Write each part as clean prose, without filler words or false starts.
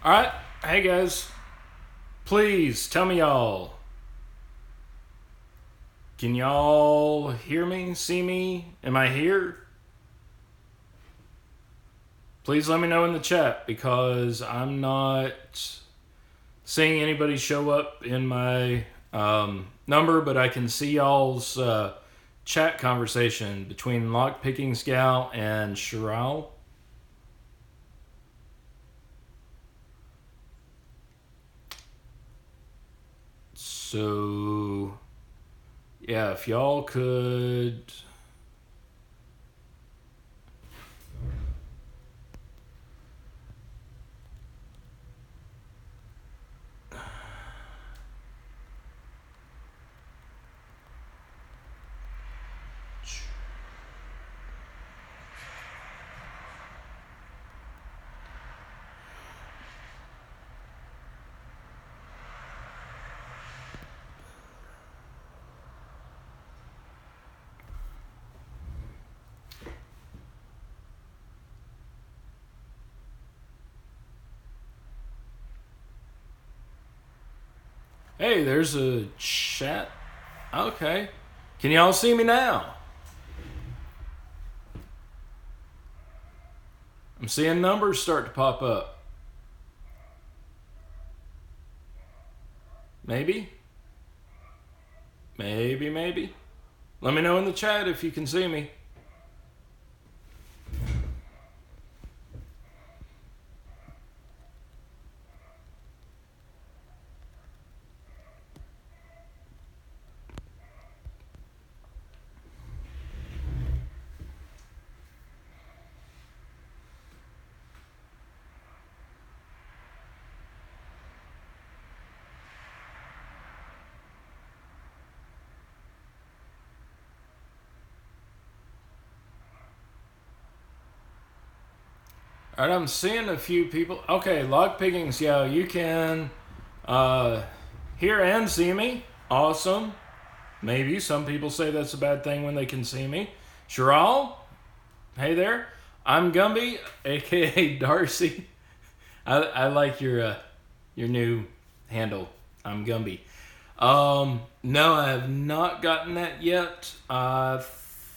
Alright, hey guys, please tell me y'all. Can y'all hear me, see me? Am I here? Please let me know in the chat because I'm not seeing anybody show up in my number, but I can see y'all's chat conversation between Lockpicking Scout and Shiral. So, yeah, if y'all could... Hey, there's a chat. Okay. Can y'all see me now? I'm seeing numbers start to pop up. Maybe? Maybe. Let me know in the chat if you can see me. Alright, I'm seeing a few people. Okay, Lockpickings, yeah, you can hear and see me. Awesome. Maybe. Some people say that's a bad thing when they can see me. Shiral, hey there. I'm Gumby, aka Darcy. I like your new handle. I'm Gumby. No, I have not gotten that yet. I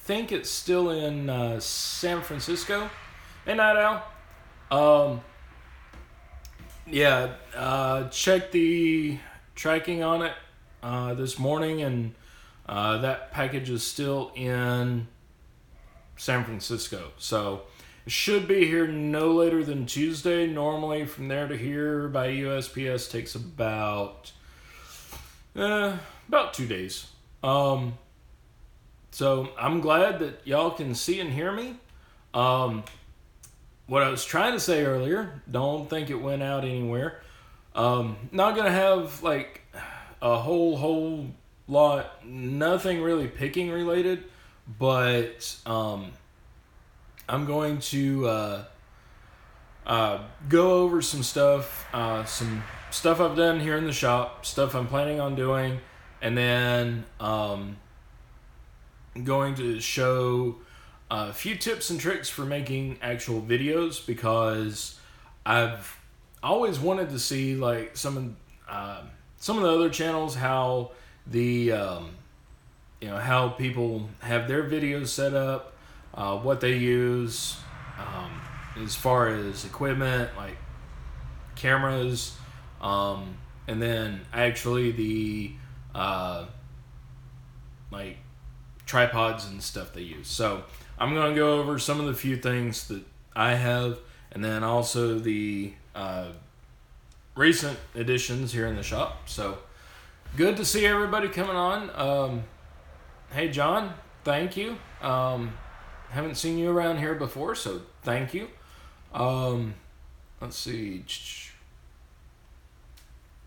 think it's still in San Francisco. Hey, Night Owl. Check the tracking on it this morning, and that package is still in San Francisco. So it should be here no later than Tuesday. Normally, from there to here by USPS takes about 2 days. So I'm glad that y'all can see and hear me. What I was trying to say earlier, don't think it went out anywhere. Not gonna have like a whole lot, nothing really picking related, but I'm going to go over some stuff I've done here in the shop, stuff I'm planning on doing, and then going to show a few tips and tricks for making actual videos, because I've always wanted to see like some of the other channels, how the how people have their videos set up, what they use as far as equipment like cameras, and then actually the like tripods and stuff they use. So I'm going to go over some of the few things that I have, and then also the recent additions here in the shop. So good to see everybody coming on. Hey John, thank you. Haven't seen you around here before, so thank you. Let's see.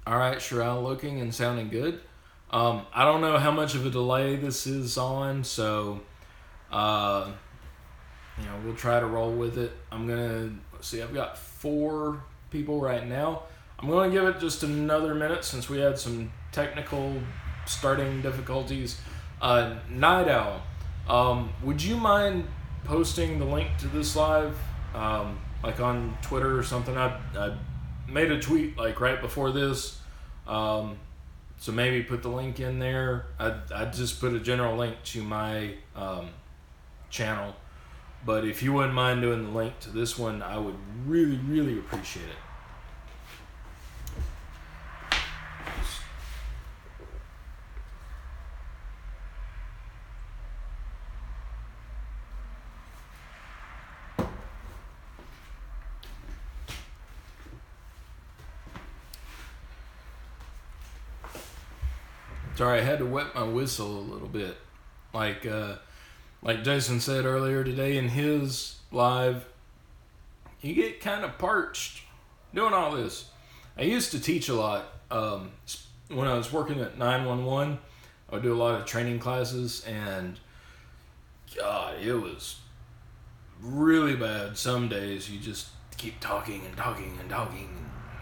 Alright, Shiral, looking and sounding good. I don't know how much of a delay this is on, so we'll try to roll with it. I'm gonna see. I've got 4 people right now. I'm gonna give it just another minute since we had some technical starting difficulties. Night Owl, would you mind posting the link to this live, like on Twitter or something? I'd made a tweet like right before this, so maybe put the link in there. I just put a general link to my channel, but if you wouldn't mind doing the link to this one, I would really, really appreciate it. Sorry, I had to wet my whistle a little bit. Like Jason said earlier today in his live, you get kind of parched doing all this. I used to teach a lot. When I was working at 911, I would do a lot of training classes, and God, it was really bad. Some days you just keep talking and talking and talking.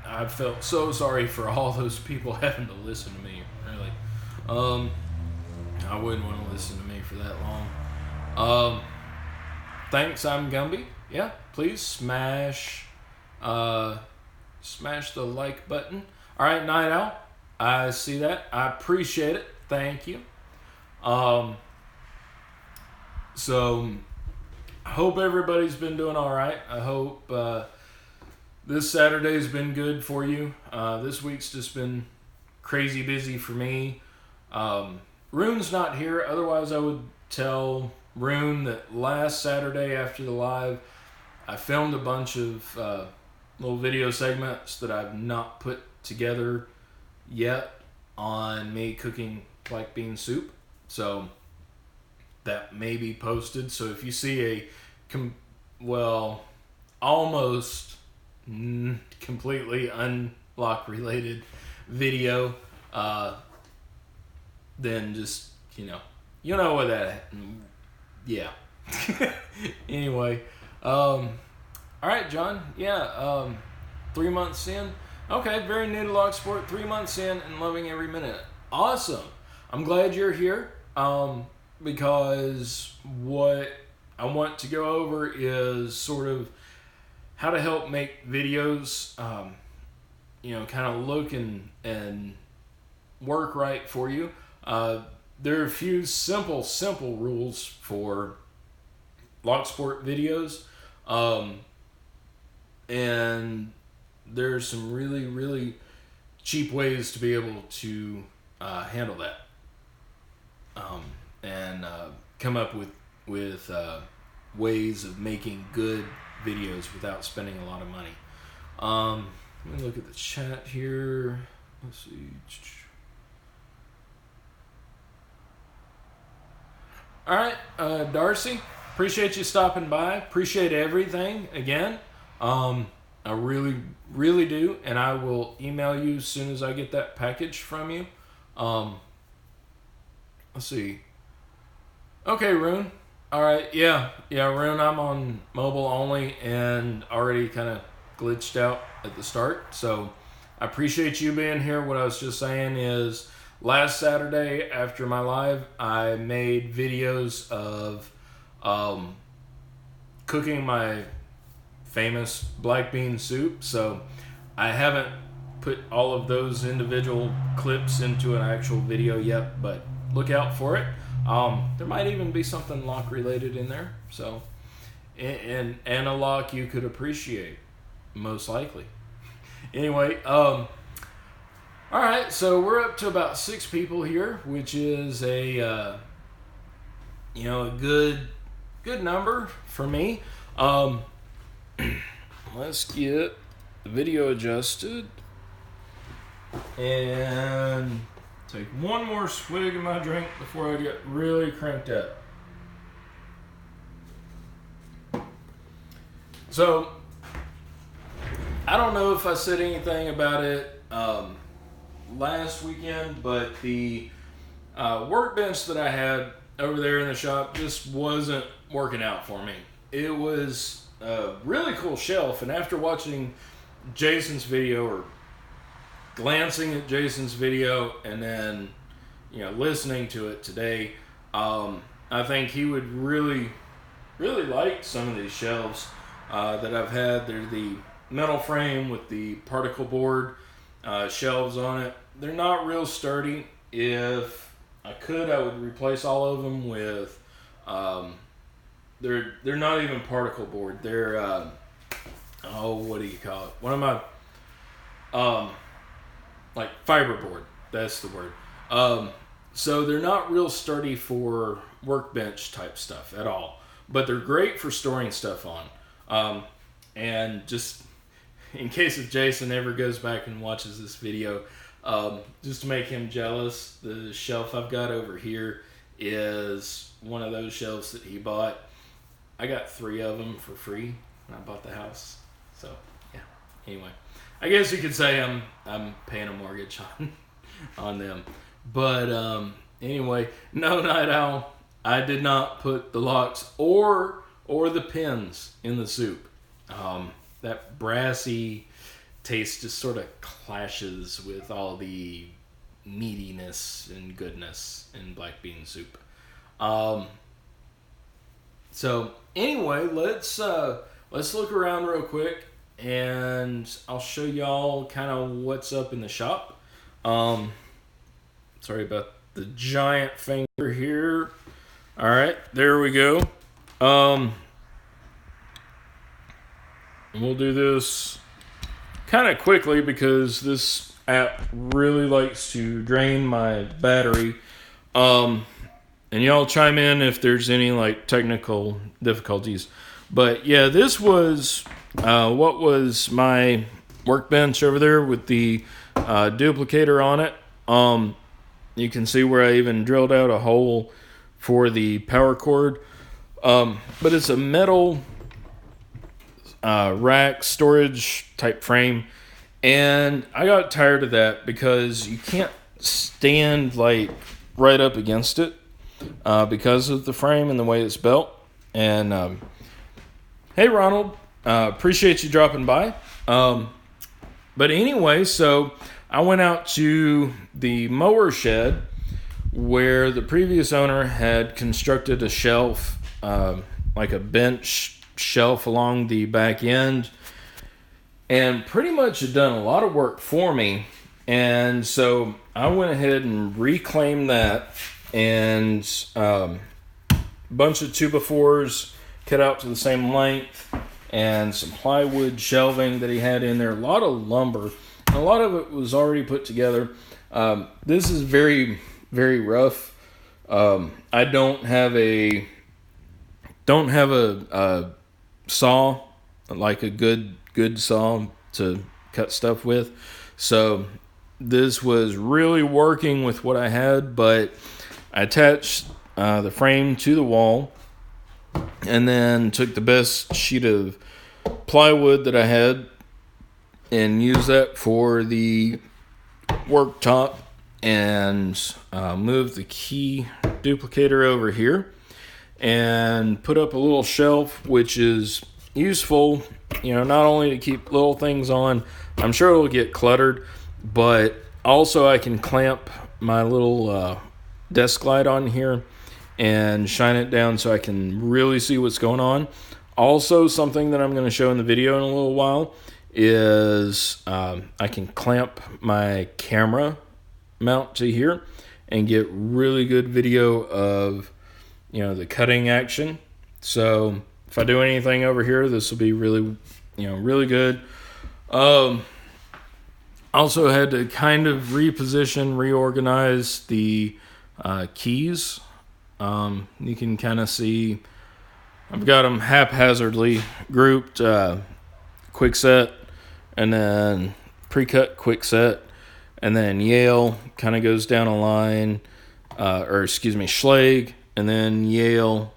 I felt so sorry for all those people having to listen to me, really. I wouldn't want to listen to me for that long. Thanks, I'm Gumby. Yeah, please smash the like button. All right, Night Owl, I see that. I appreciate it. Thank you. So I hope everybody's been doing all right. I hope this Saturday's been good for you. This week's just been crazy busy for me. Rune's not here, otherwise I would tell Rune that last Saturday after the live, I filmed a bunch of little video segments that I've not put together yet on me cooking black bean soup. So that may be posted. So if you see a almost completely unlock related video, then just, you know what that, yeah. Anyway, all right, John, yeah, 3 months in, okay, very new to Log Sport, 3 months in and loving every minute. Awesome. I'm glad you're here, because what I want to go over is sort of how to help make videos, kind of look and work right for you. There are a few simple rules for Log Sport videos, and there's some really, really cheap ways to be able to handle that, and come up with ways of making good videos without spending a lot of money. Let me look at the chat here. Let's see. All right, Darcy, appreciate you stopping by. Appreciate everything again. I really, really do, and I will email you as soon as I get that package from you. Let's see. Okay, Rune. All right, yeah, Rune, I'm on mobile only and already kind of glitched out at the start, so I appreciate you being here. What I was just saying is, last Saturday after my live, I made videos of cooking my famous black bean soup. So I haven't put all of those individual clips into an actual video yet, but look out for it. There might even be something lock related in there. So, and a lock you could appreciate, most likely. Anyway, all right, so we're up to about 6 people here, which is a good number for me. Let's get the video adjusted and take one more swig of my drink before I get really cranked up. So, I don't know if I said anything about it last weekend, but the workbench that I had over there in the shop just wasn't working out for me. It was a really cool shelf, and after watching Jason's video, or glancing at Jason's video, and then listening to it today, I think he would really, really like some of these shelves that I've had. They're the metal frame with the particle board shelves on it. They're not real sturdy. If I could, I would replace all of them with. They're not even particle board. They're what do you call it? One of my like fiberboard. That's the word. So they're not real sturdy for workbench type stuff at all, but they're great for storing stuff on. And just in case if Jason ever goes back and watches this video, just to make him jealous, the shelf I've got over here is one of those shelves that he bought. I got 3 of them for free when I bought the house. So yeah. Anyway, I guess you could say I'm paying a mortgage on them. But anyway, no, Night Owl, I did not put the locks or the pins in the soup. That brassy taste just sort of clashes with all the meatiness and goodness in black bean soup. So anyway, let's look around real quick, and I'll show y'all kind of what's up in the shop. Sorry about the giant finger here. All right, there we go. We'll do this kind of quickly because this app really likes to drain my battery. And y'all chime in if there's any like technical difficulties. But yeah, this was what was my workbench over there with the duplicator on it. You can see where I even drilled out a hole for the power cord. But it's a metal rack storage type frame, and I got tired of that because you can't stand like right up against it because of the frame and the way it's built. And hey Ronald, appreciate you dropping by. But anyway, so I went out to the mower shed where the previous owner had constructed a shelf, like a bench shelf along the back end, and pretty much had done a lot of work for me. And so I went ahead and reclaimed that, and a bunch of 2x4s cut out to the same length, and some plywood shelving that he had in there, a lot of lumber, and a lot of it was already put together. This is very, very rough. I don't have a saw, like a good saw to cut stuff with. So this was really working with what I had, but I attached the frame to the wall and then took the best sheet of plywood that I had and used that for the worktop, and moved the key duplicator over here and put up a little shelf, which is useful, not only to keep little things on. I'm sure it'll get cluttered, but also I can clamp my little desk light on here and shine it down so I can really see what's going on. Also, something that I'm going to show in the video in a little while is I can clamp my camera mount to here and get really good video of the cutting action. So if I do anything over here, this will be really really good. Also had to kind of reorganize the keys. You can kind of see I've got them haphazardly grouped, quick set, and then pre-cut quick set, and then Yale kind of goes down a line, Schlage, and then Yale,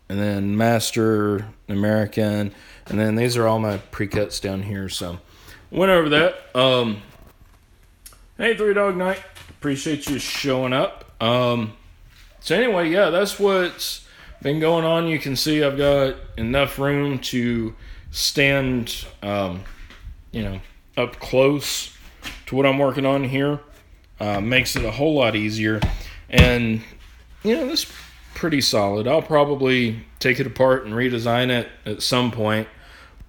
and then Master, American, and then these are all my pre-cuts down here. So went over that. Hey, 3 Dog Night, appreciate you showing up. So anyway, yeah, that's what's been going on. You can see I've got enough room to stand, up close to what I'm working on here. Makes it a whole lot easier. And, this is pretty solid. I'll probably take it apart and redesign it at some point.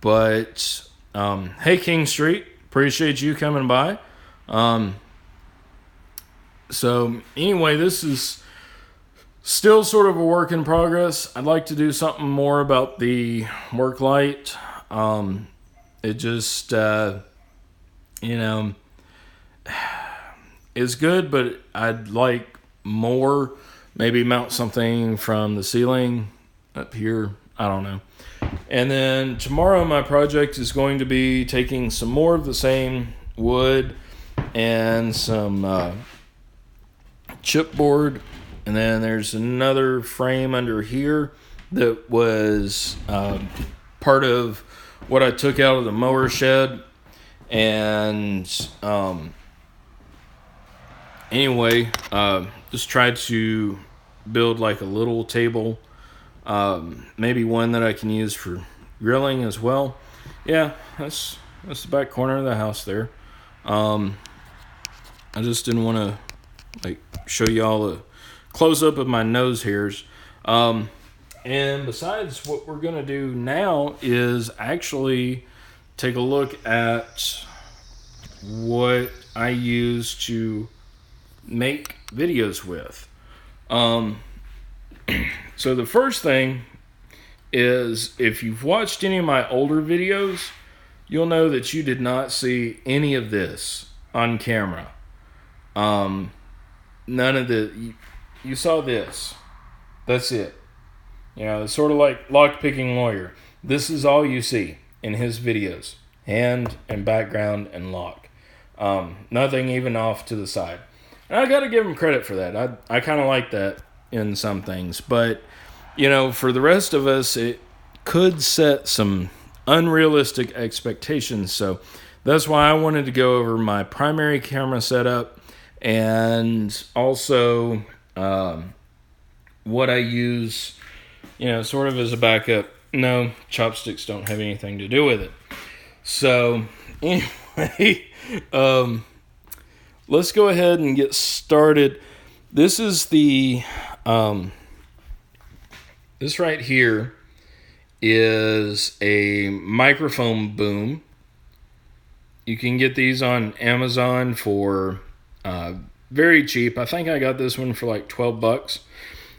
But Hey, King Street. Appreciate you coming by. So anyway, this is still sort of a work in progress. I'd like to do something more about the work light. It just, is good, but I'd like more. Maybe mount something from the ceiling up here. I don't know. And then tomorrow my project is going to be taking some more of the same wood and some chipboard. And then there's another frame under here that was part of what I took out of the mower shed. And anyway, just tried to build like a little table. Maybe one that I can use for grilling as well. Yeah, that's the back corner of the house there. I just didn't want to like show y'all a close up of my nose hairs. And besides, what we're gonna do now is actually take a look at what I use to make videos with. So the first thing is, if you've watched any of my older videos, you'll know that you did not see any of this on camera. None of you saw this. That's it. It's sort of like lock-picking lawyer. This is all you see in his videos. Hand and background and lock. Nothing even off to the side. And I got to give him credit for that. I kind of like that in some things. But, for the rest of us, it could set some unrealistic expectations. So that's why I wanted to go over my primary camera setup and also what I use, sort of as a backup. No, chopsticks don't have anything to do with it. So anyway, let's go ahead and get started. This is the, this right here is a microphone boom. You can get these on Amazon for very cheap. I think I got this one for like $12.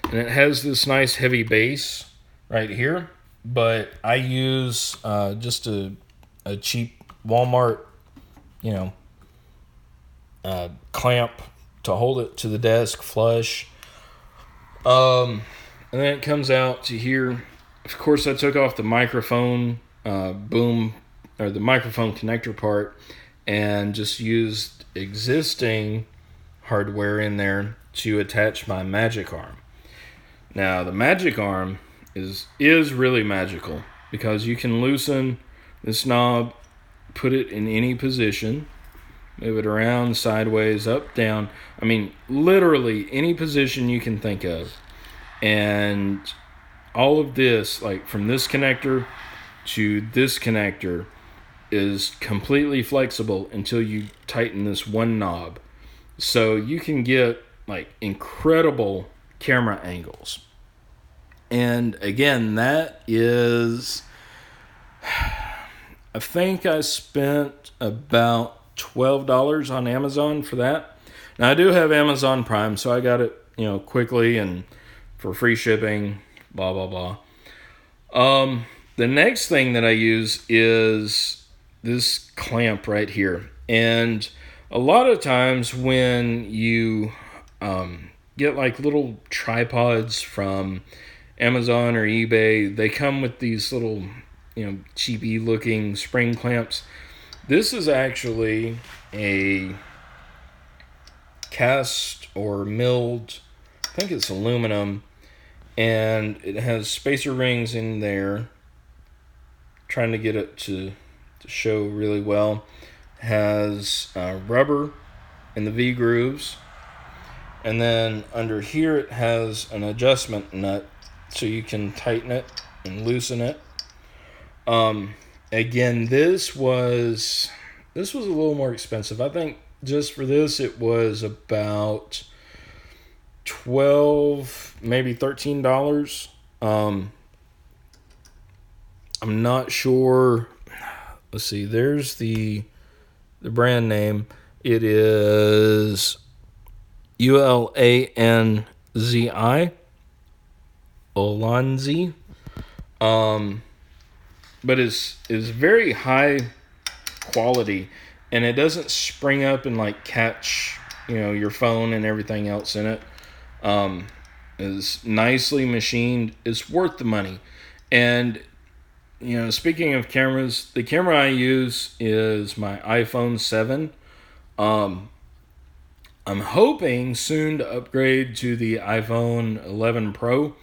And it has this nice heavy bass right here. But I use just a cheap Walmart, clamp to hold it to the desk flush. And then it comes out to here. Of course, I took off the microphone boom, or the microphone connector part, and just used existing hardware in there to attach my magic arm. Now, the magic arm is really magical because you can loosen this knob, put it in any position, move it around, sideways, up, down. I mean, literally any position you can think of. And all of this, like from this connector to this connector, is completely flexible until you tighten this one knob. So you can get like incredible camera angles. And again, that is, I think I spent about $12 on Amazon for that. Now I do have Amazon Prime, so I got it, quickly and for free shipping, blah, blah, blah. The next thing that I use is this clamp right here. And a lot of times when you get like little tripods from Amazon or eBay, they come with these little, cheapy looking spring clamps. This is actually a cast or milled, I think it's aluminum, and it has spacer rings in there. Trying to get it to show really well. It has rubber in the V grooves, and then under here it has an adjustment nut so you can tighten it and loosen it. Again, this was a little more expensive. I think just for this it was about $12, maybe $13. I'm not sure let's see, there's the brand name. It is Ulanzi, Ulanzi. But it's very high quality, and it doesn't spring up and like catch, your phone and everything else in it. Is nicely machined. It's worth the money. And speaking of cameras, the camera I use is my iPhone 7. I'm hoping soon to upgrade to the iPhone 11 Pro.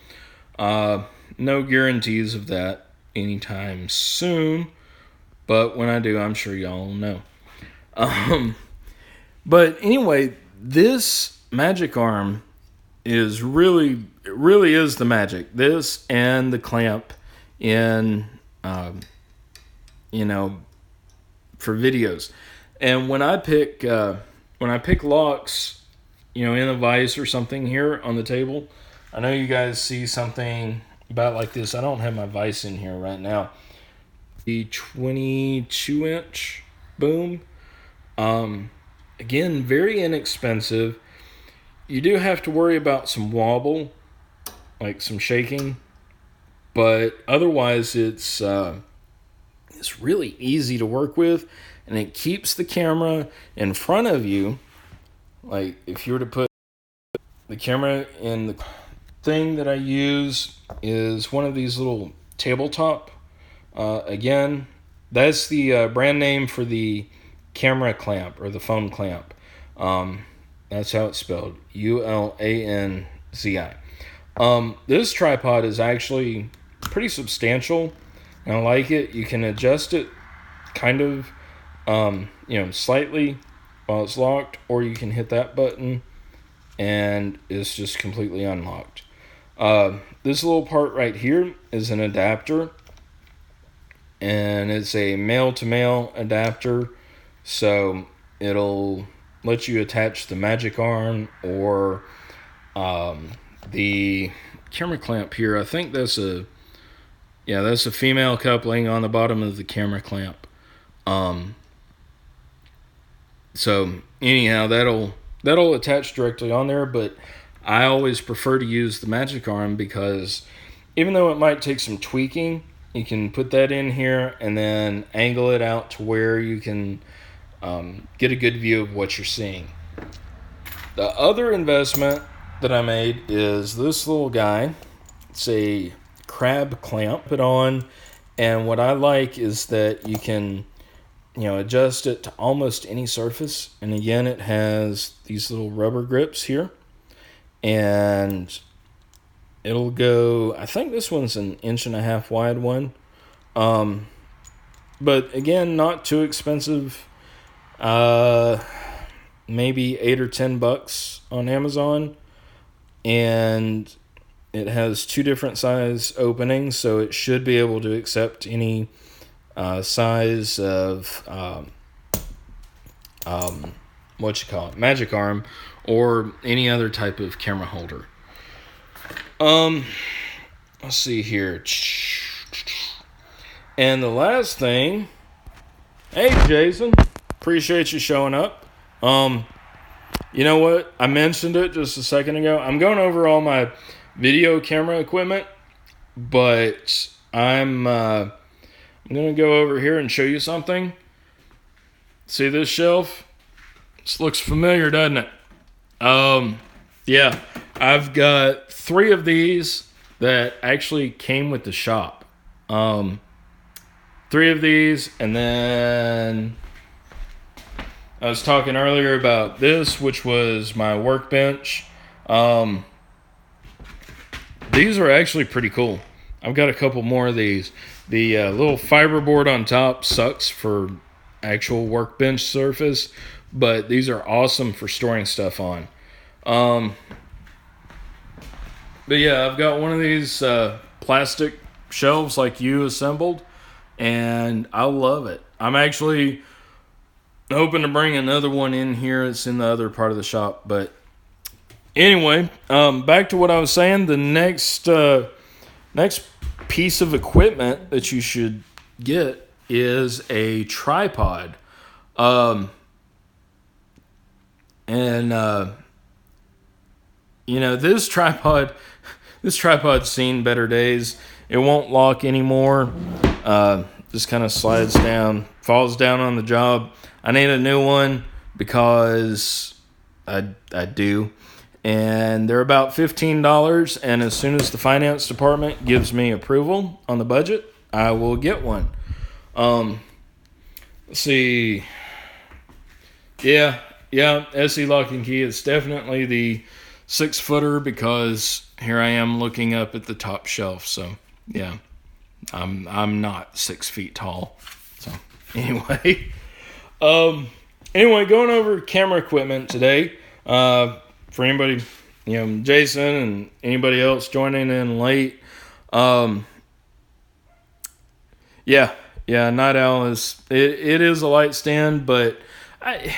No guarantees of that anytime soon, but when I do, I'm sure y'all will know. But anyway, this Magic Arm is really is the magic. This and the clamp in, for videos. And when I pick locks, in a vise or something here on the table, I know you guys see something about like this. I don't have my vise in here right now. The 22-inch boom. Again, very inexpensive. You do have to worry about some wobble, like some shaking, but otherwise it's really easy to work with, and it keeps the camera in front of you. Like if you were to put the camera in, the thing that I use is one of these little tabletop. Again, that's the brand name for the camera clamp or the phone clamp. That's how it's spelled, Ulanzi. This tripod is actually pretty substantial, and I like it. You can adjust it kind of, slightly while it's locked, or you can hit that button and it's just completely unlocked. This little part right here is an adapter, and it's a male-to-male adapter, so it'll let you attach the Magic Arm or the camera clamp here. I think that's a female coupling on the bottom of the camera clamp. So anyhow, that'll attach directly on there, but I always prefer to use the Magic Arm because even though it might take some tweaking, you can put that in here and then angle it out to where you can get a good view of what you're seeing. The other investment that I made is this little guy. It's a crab clamp. Put on, and what I like is that you can adjust it to almost any surface. And again, it has these little rubber grips here, and it'll go, I think this one's an 1.5 inch wide one, but again, not too expensive. Maybe $8 or $10 on Amazon, and it has 2 different size openings, so it should be able to accept any size of Magic Arm or any other type of camera holder. Let's see here. And the last thing, hey Jason, appreciate you showing up. You know what? I mentioned it just a second ago. I'm going over all my video camera equipment, but I'm going to go over here and show you something. See this shelf? This looks familiar, doesn't it? Yeah, I've got 3 of these that actually came with the shop. 3 of these, and then I was talking earlier about this, which was my workbench. These are actually pretty cool. I've got a couple more of these. The little fiberboard on top sucks for actual workbench surface, but these are awesome for storing stuff on. But yeah, I've got one of these plastic shelves like you assembled, and I love it. I'm actually hoping to bring another one in here. It's in the other part of the shop. But anyway, back to what I was saying. The next piece of equipment that you should get is a tripod. This tripod's seen better days. It won't lock anymore. Just kind of slides down, falls down on the job. I need a new one because I do. And they're about $15. And as soon as the finance department gives me approval on the budget, I will get one. Let's see. Yeah, SE Lock and Key. It's definitely the 6-footer because here I am looking up at the top shelf. So yeah, I'm not 6 feet tall. So anyway, going over camera equipment today. For anybody, Jason and anybody else joining in late. Night Owl it is a light stand, but I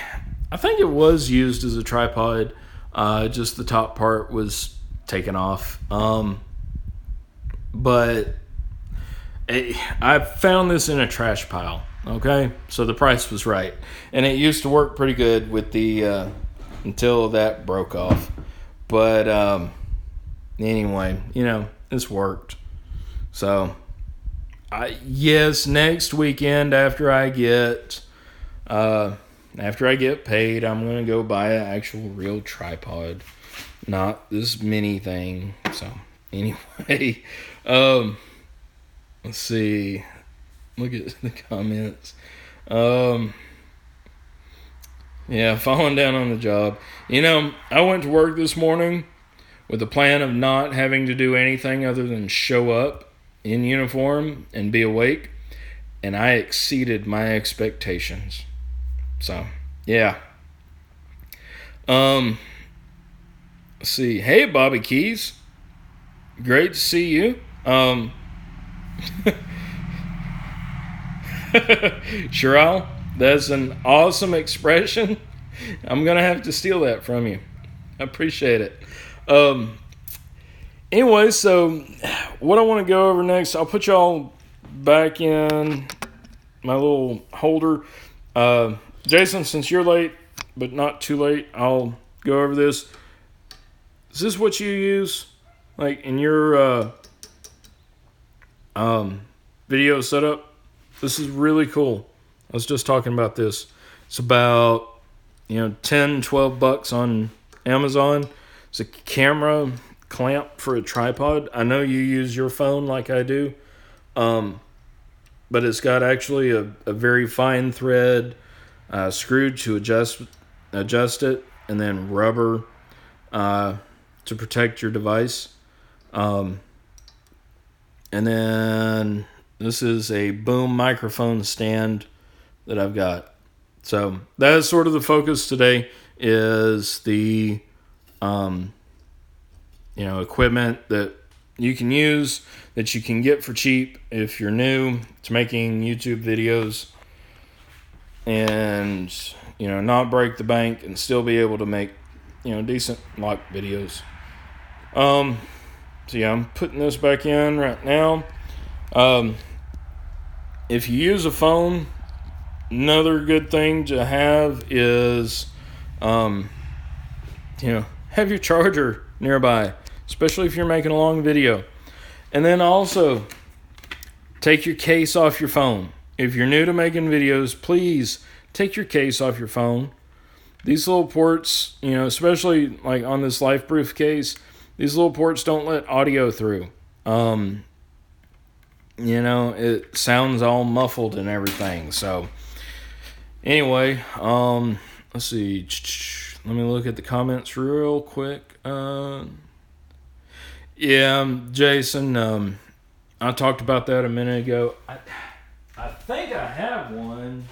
think it was used as a tripod. Just the top part was taken off. But I found this in a trash pile. Okay, so the price was right, and it used to work pretty good with the until that broke off. But anyway, it's worked. So next weekend after I get paid, I'm gonna go buy an actual real tripod, not this mini thing. So anyway, let's see. Look at the comments. Falling down on the job. I went to work this morning with the plan of not having to do anything other than show up in uniform and be awake, and I exceeded my expectations. So, yeah. Let's see. Hey, Bobby Keys. Great to see you. Cheryl, that's an awesome expression. I'm going to have to steal that from you. I appreciate it. Anyway, so what I want to go over next, I'll put y'all back in my little holder. Jason, since you're late, but not too late, I'll go over this. Is this what you use, like, in your video setup? This is really cool. I was just talking about this. It's about, $10-12 on Amazon. It's a camera clamp for a tripod. I know you use your phone like I do, but it's got actually a very fine thread screwed to adjust it, and then rubber to protect your device. And then this is a boom microphone stand that I've got. So that is sort of the focus today, is the equipment that you can use, that you can get for cheap if you're new to making YouTube videos, and not break the bank and still be able to make decent lock videos. So yeah, I'm putting this back in right now. If you use a phone, another good thing to have is have your charger nearby, especially if you're making a long video. And then also take your case off your phone. If you're new to making videos, please take your case off your phone. These little ports, especially like on this LifeProof case, these little ports don't let audio through. It sounds all muffled and everything. So anyway, let's see. Let me look at the comments real quick. Jason, I talked about that a minute ago. I think I have one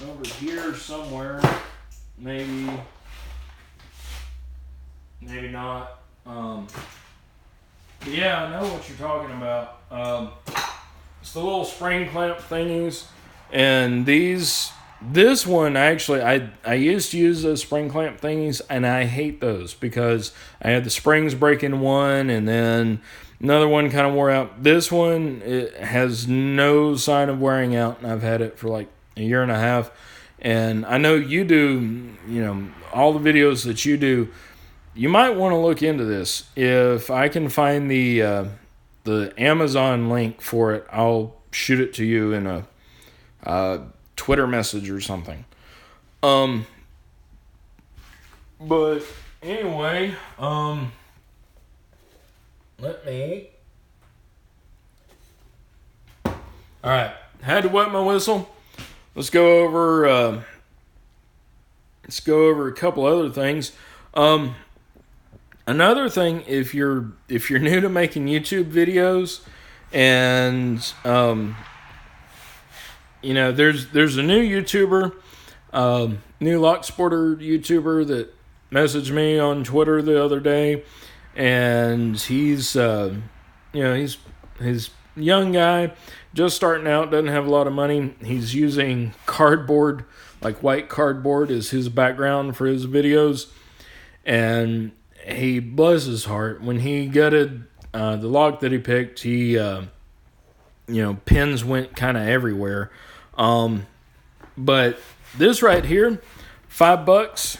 over here somewhere. Maybe not. Yeah, I know what you're talking about. It's the little spring clamp thingies, and these This one, actually, I used to use those spring clamp thingies, and I hate those because I had the springs break in one, and then another one kind of wore out. This one, it has no sign of wearing out, and I've had it for like a year and a half. And I know you do, all the videos that you do, you might want to look into this. If I can find the Amazon link for it, I'll shoot it to you in a Twitter message or something. But anyway, let me. All right, had to wet my whistle. Let's go over a couple other things. Another thing, if you're new to making YouTube videos, and there's a new YouTuber, new lock sporter YouTuber that messaged me on Twitter the other day, and he's he's young guy, just starting out, doesn't have a lot of money. He's using cardboard, like white cardboard, as his background for his videos, and he, bless his heart, when he gutted the lock that he picked, he pins went kind of everywhere. But this right here, $5.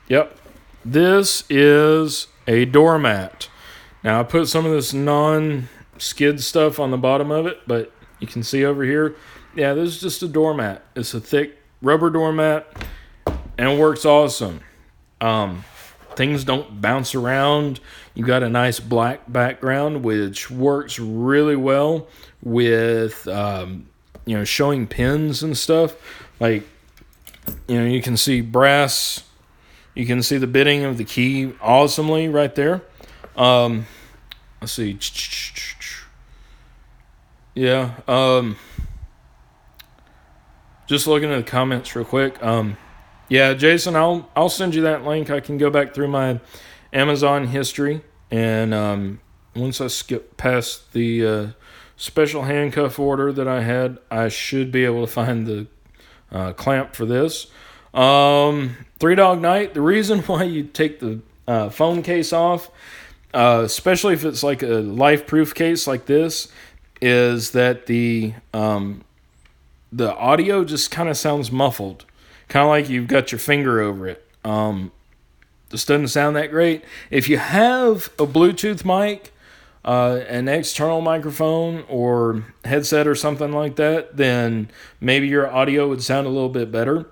Yep. This is a doormat. Now I put some of this non-skid stuff on the bottom of it, but you can see over here, yeah, this is just a doormat. It's a thick rubber doormat, and it works awesome. Things don't bounce around. You got a nice black background, which works really well with showing pins and stuff. Like, you can see brass. You can see the bitting of the key awesomely right there. Let's see. Yeah. Just looking at the comments real quick. Yeah, Jason, I'll send you that link. I can go back through my Amazon history, and once I skip past the special handcuff order that I had, I should be able to find the clamp for this. Three Dog Night. The reason why you take the phone case off, especially if it's like a life-proof case like this, is that the audio just kind of sounds muffled. Kind of like you've got your finger over it. Just doesn't sound that great. If you have a Bluetooth mic, an external microphone or headset or something like that, then maybe your audio would sound a little bit better.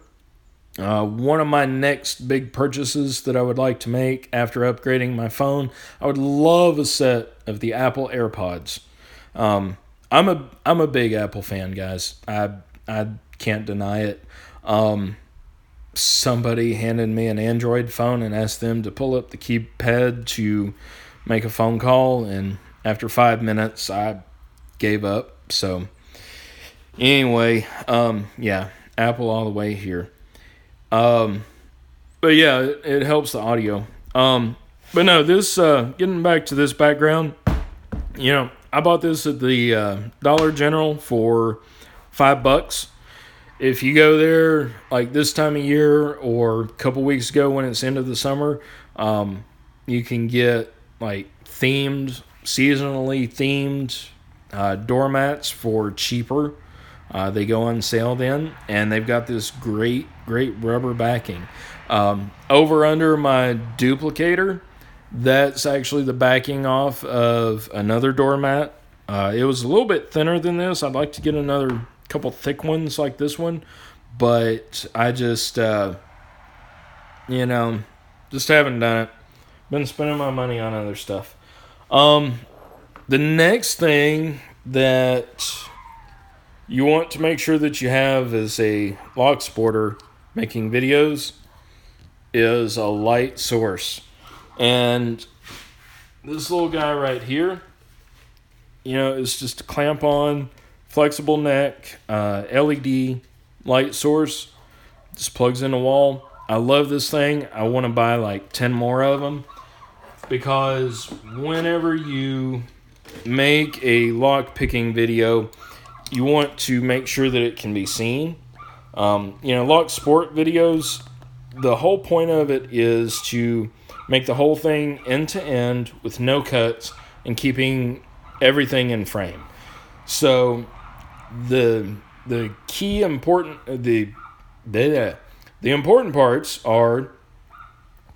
One of my next big purchases that I would like to make after upgrading my phone, I would love a set of the Apple AirPods. I'm a big Apple fan, guys. I can't deny it. Somebody handed me an Android phone and asked them to pull up the keypad to make a phone call, and after 5 minutes I gave up. So anyway, yeah, Apple all the way here. But yeah, it helps the audio. But no, this getting back to this background, I bought this at the Dollar General for $5. If you go there like this time of year or a couple weeks ago when it's end of the summer, you can get like seasonally themed doormats for cheaper. They go on sale then, and they've got this great rubber backing. Over under my duplicator, that's actually the backing off of another doormat. It was a little bit thinner than this. I'd like to get another couple thick ones like this one, but I just just haven't done it. Been spending my money on other stuff. The next thing that you want to make sure that you have as a lock sporter making videos is a light source. And this little guy right here, is just a clamp on, flexible neck, LED light source. Just plugs in the wall. I love this thing. I want to buy like 10 more of them, because whenever you make a lock picking video, you want to make sure that it can be seen. Lock Sport videos, the whole point of it is to make the whole thing end to end with no cuts and keeping everything in frame. So the key important the important parts are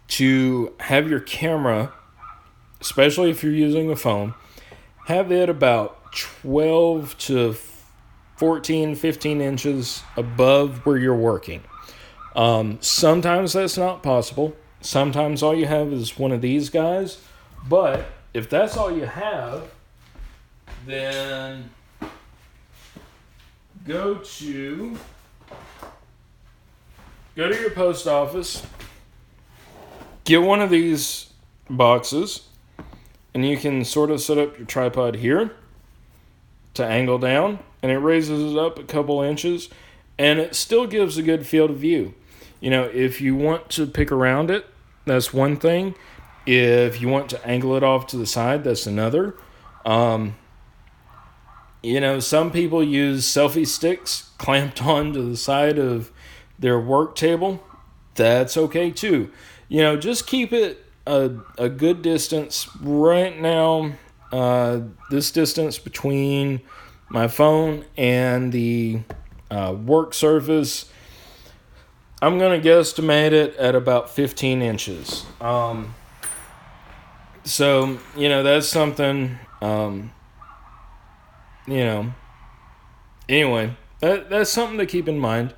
to have your camera, especially if you're using a phone, have it about 12 to 14, 15 inches above where you're working. Sometimes that's not possible. Sometimes all you have is one of these guys. But if that's all you have, then go to your post office, get one of these boxes, and you can sort of set up your tripod here to angle down, and it raises it up a couple inches, and it still gives a good field of view. If you want to pick around it, that's one thing. If you want to angle it off to the side, that's another. Some people use selfie sticks clamped onto the side of their work table. That's okay too. Just keep it a good distance. Right now, this distance between my phone and the work surface, I'm going to guesstimate it at about 15 inches. So, that's something, anyway, that's something to keep in mind.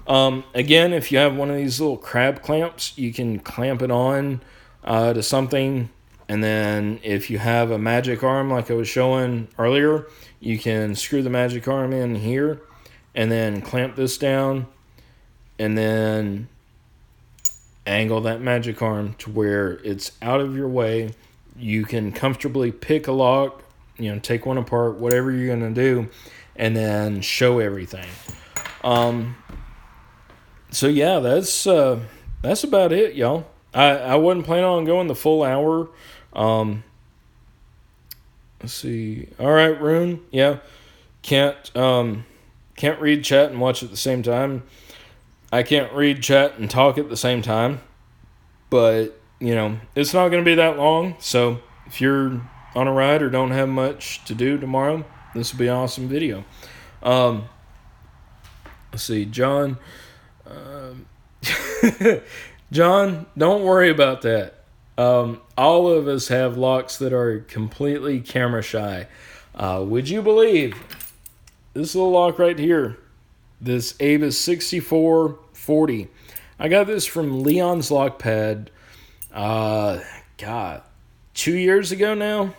Again, if you have one of these little crab clamps, you can clamp it on to something. And then if you have a magic arm like I was showing earlier, you can screw the magic arm in here and then clamp this down and then angle that magic arm to where it's out of your way. You can comfortably pick a lock, take one apart, whatever you're going to do, and then show everything. So yeah, that's about it, y'all. I wasn't planning on going the full hour. Let's see. All right, Rune. Yeah, can't read chat and watch at the same time. I can't read chat and talk at the same time. But it's not going to be that long. So if you're on a ride or don't have much to do tomorrow, this will be an awesome video. Let's see, John. John, don't worry about that. All of us have locks that are completely camera shy. Would you believe this little lock right here, this Avis 6440? I got this from Leon's Lock Pad, 2 years ago now,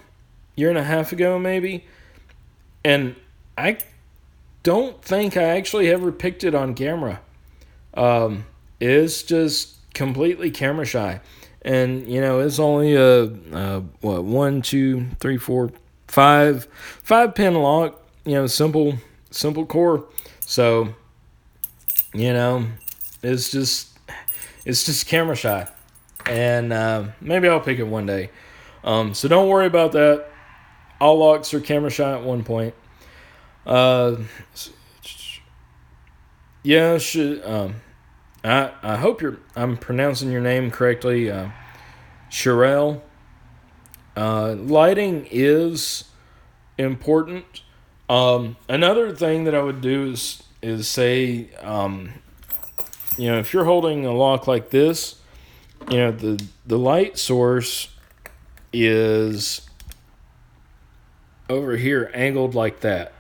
year and a half ago maybe, and I don't think I actually ever picked it on camera. It's just completely camera shy. And, it's only a 1, 2, 3, 4, 5 pin lock, simple core. So, it's just camera shy. And maybe I'll pick it one day. So don't worry about that. All locks are camera shy at one point. Yeah, I hope I'm pronouncing your name correctly. Sherelle. Lighting is important. Another thing that I would do is say, if you're holding a lock like this, the light source is over here angled like that.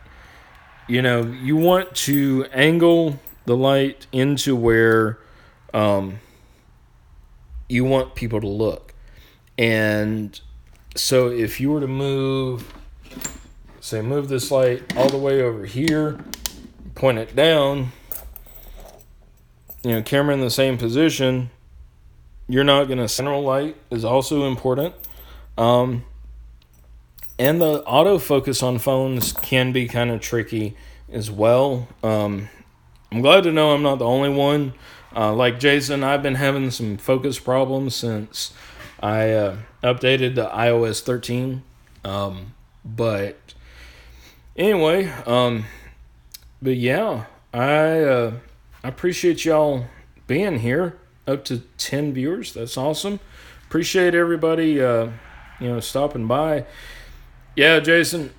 You want to angle the light into where you want people to look. And so if you were to move this light all the way over here, point it down, camera in the same position, you're not going to... Central light is also important. And the autofocus on phones can be kind of tricky as well. I'm glad to know I'm not the only one. Like Jason, I've been having some focus problems since I updated to iOS 13. But anyway, but yeah, I I appreciate y'all being here. Up to 10 viewers. That's awesome. Appreciate everybody, stopping by. Yeah, Jason,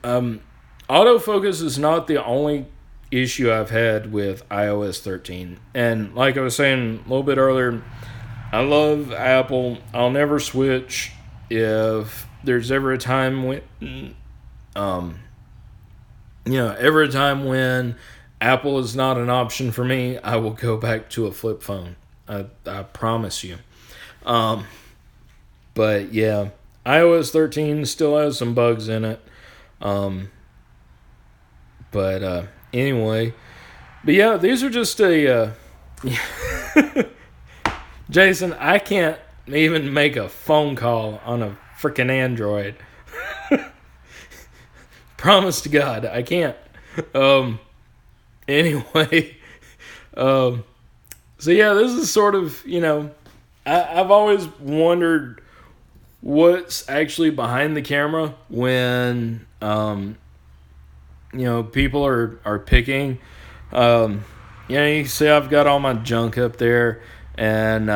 autofocus is not the only issue I've had with iOS 13. And like I was saying a little bit earlier, I love Apple. I'll never switch. If there's ever a time when, every time when Apple is not an option for me, I will go back to a flip phone. I promise you. But yeah, iOS 13 still has some bugs in it. Anyway. But yeah, these are just Jason, I can't even make a phone call on a freaking Android. Promise to God, I can't. Anyway. So yeah, this is sort of, I've always wondered what's actually behind the camera when, people are picking. You see I've got all my junk up there, and,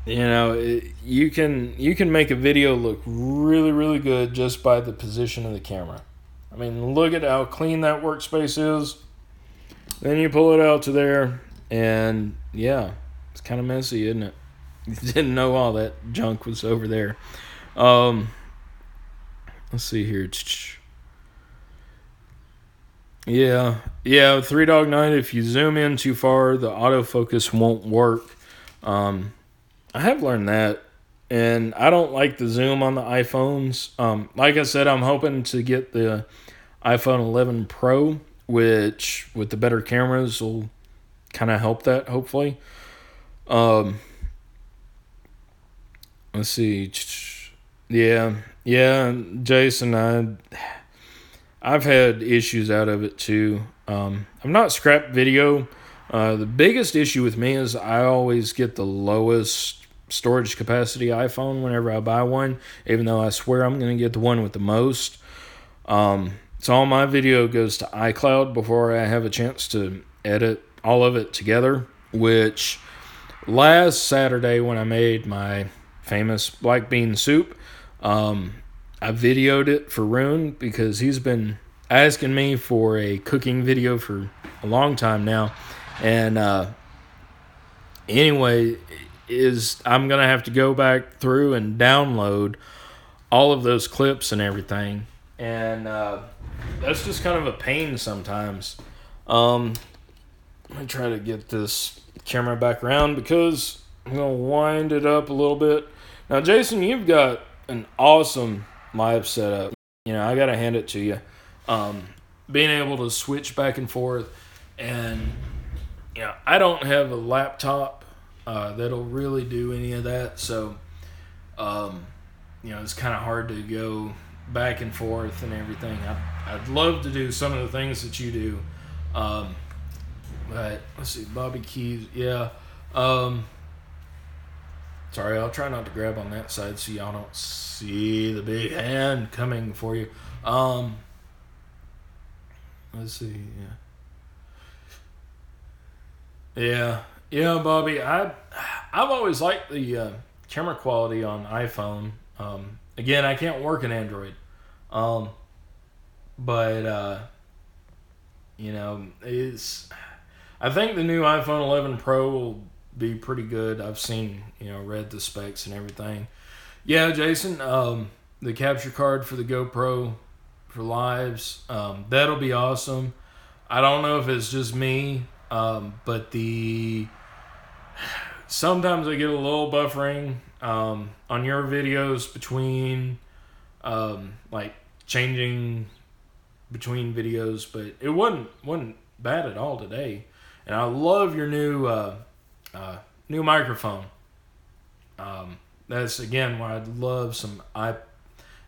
you can make a video look really, really good just by the position of the camera. I mean, look at how clean that workspace is. Then you pull it out to there, and yeah, it's kind of messy, isn't it? You didn't know all that junk was over there. Let's see here. Yeah, Three Dog Night. If you zoom in too far, the autofocus won't work. I have learned that, and I don't like the zoom on the iPhones. Like I said, I'm hoping to get the iPhone 11 Pro, which with the better cameras will kind of help that, hopefully. Let's see. Yeah, Jason, I've had issues out of it too. I'm not scrap video. The biggest issue with me is I always get the lowest storage capacity iPhone whenever I buy one, even though I swear I'm going to get the one with the most. So all my video goes to iCloud before I have a chance to edit all of it together, which last Saturday when I made my famous black bean soup, I videoed it for Rune because he's been asking me for a cooking video for a long time now. And anyway, I'm going to have to go back through and download all of those clips and everything. And that's just kind of a pain sometimes. Let me try to get this camera back around because I'm going to wind it up a little bit. Now, Jason, you've got an awesome live setup. I got to hand it to you. Being able to switch back and forth. And, I don't have a laptop that'll really do any of that. So, it's kind of hard to go back and forth and everything. I'd love to do some of the things that you do. But let's see, Bobby Keys, yeah. Sorry, I'll try not to grab on that side so y'all don't see the big hand coming for you. Let's see, yeah, Bobby. I've always liked the camera quality on iPhone. Again, I can't work in Android, but it's. I think the new iPhone 11 Pro will be pretty good. I've seen, read the specs and everything. Yeah, Jason, the capture card for the GoPro for lives, that'll be awesome. I don't know if it's just me, but sometimes I get a little buffering on your videos between like changing between videos, but it wasn't bad at all today. And I love your new microphone. That's again why I'd love some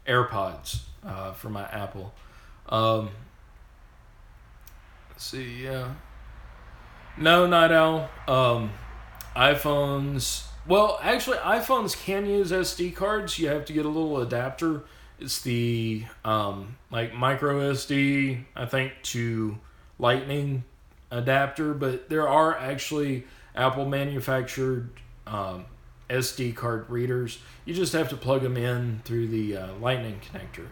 AirPods for my Apple. Let's see, yeah. No, Night Owl. iPhones. Well, actually, iPhones can use SD cards. You have to get a little adapter. It's the micro SD, I think, to Lightning adapter, but there are actually Apple manufactured SD card readers. You just have to plug them in through the Lightning connector.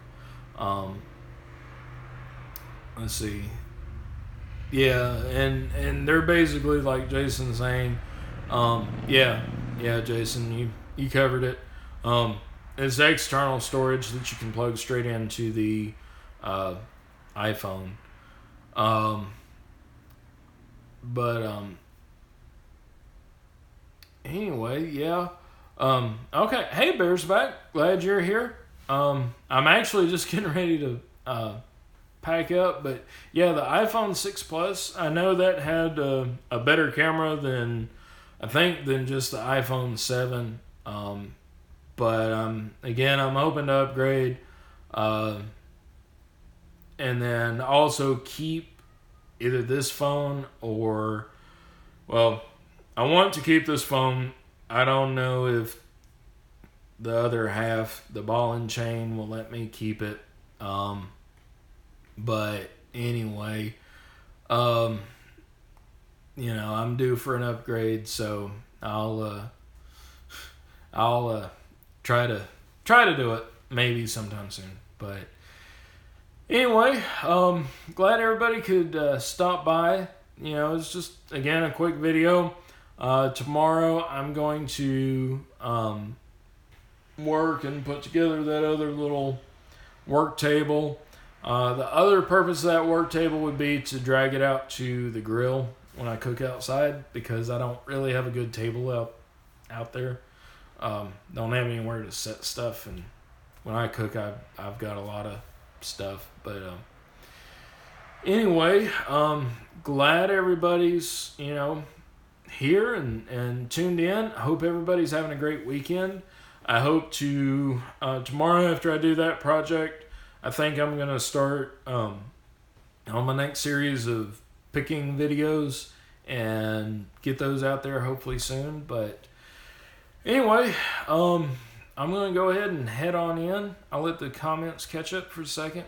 Let's see. Yeah, and they're basically like Jason's saying. Yeah, Jason, you covered it. It's external storage that you can plug straight into the iPhone. Anyway, yeah. Okay. Hey, Bear's back. Glad you're here. I'm actually just getting ready to pack up, but yeah, the iPhone 6 Plus, I know that had a better camera than just the iPhone 7. But again, I'm hoping to upgrade, and then also keep either this phone or, well, I want to keep this phone. I don't know if the other half, the ball and chain, will let me keep it. But anyway, I'm due for an upgrade, so I'll try to do it maybe sometime soon. But anyway, glad everybody could stop by. It's just again a quick video. Tomorrow I'm going to work and put together that other little work table. The other purpose of that work table would be to drag it out to the grill when I cook outside, because I don't really have a good table out there. Don't have anywhere to set stuff, and when I cook, I've got a lot of stuff. But anyway, glad everybody's here and tuned in. I hope everybody's having a great weekend. I hope to tomorrow, after I do that project, I think I'm gonna start on my next series of picking videos and get those out there hopefully soon. But anyway, I'm going to go ahead and head on in. I'll let the comments catch up for a second.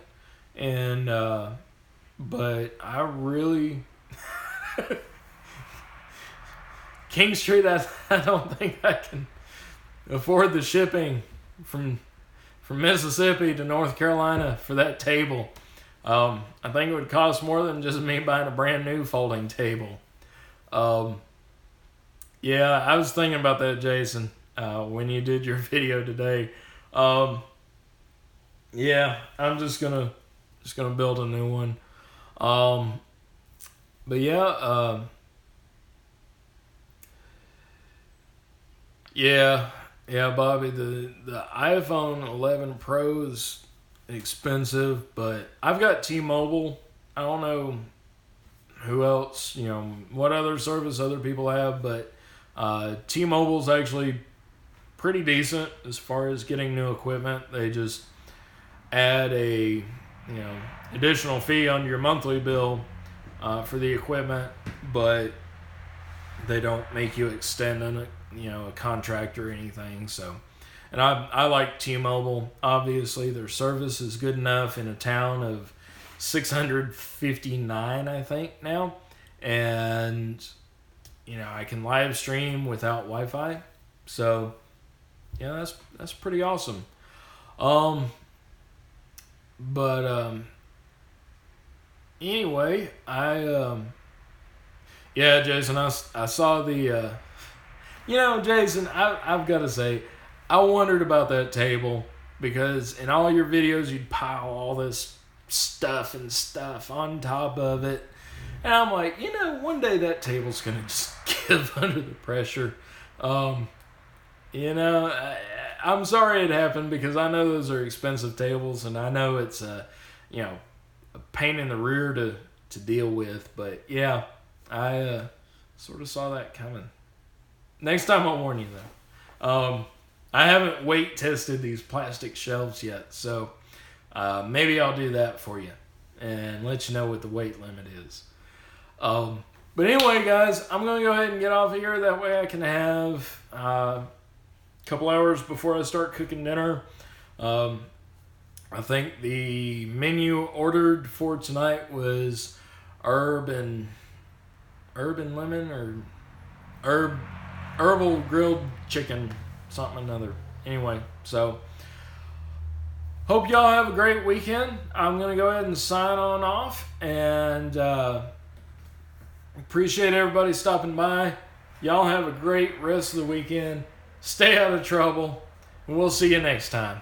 And, but I really, King Street, I don't think I can afford the shipping from Mississippi to North Carolina for that table. I think it would cost more than just me buying a brand new folding table. Yeah, I was thinking about that, Jason, when you did your video today. Yeah, I'm just gonna build a new one. But yeah, yeah, Bobby, the iPhone 11 Pro is expensive, but I've got T-Mobile. I don't know who else, what other service other people have, but T-Mobile's actually pretty decent as far as getting new equipment. They just add a additional fee on your monthly bill for the equipment, but they don't make you extend a contract or anything. So, and I like T-Mobile. Obviously, their service is good enough in a town of 659, I think now, and I can live stream without Wi-Fi. So, yeah, that's pretty awesome. Anyway, yeah, Jason, I saw the, Jason, I've got to say, I wondered about that table, because in all your videos, you'd pile all this stuff on top of it. And I'm like, one day that table's going to just give under the pressure. I'm sorry it happened, because I know those are expensive tables, and I know it's a pain in the rear to deal with. But yeah, I sort of saw that coming. Next time I'll warn you though. I haven't weight tested these plastic shelves yet, so maybe I'll do that for you and let you know what the weight limit is. But anyway, guys, I'm going to go ahead and get off of here. That way I can have a couple hours before I start cooking dinner. I think the menu ordered for tonight was herb and herb and lemon or herbal grilled chicken, something or another. Anyway, so hope y'all have a great weekend. I'm going to go ahead and sign on off, and appreciate everybody stopping by. Y'all have a great rest of the weekend. Stay out of trouble, and we'll see you next time.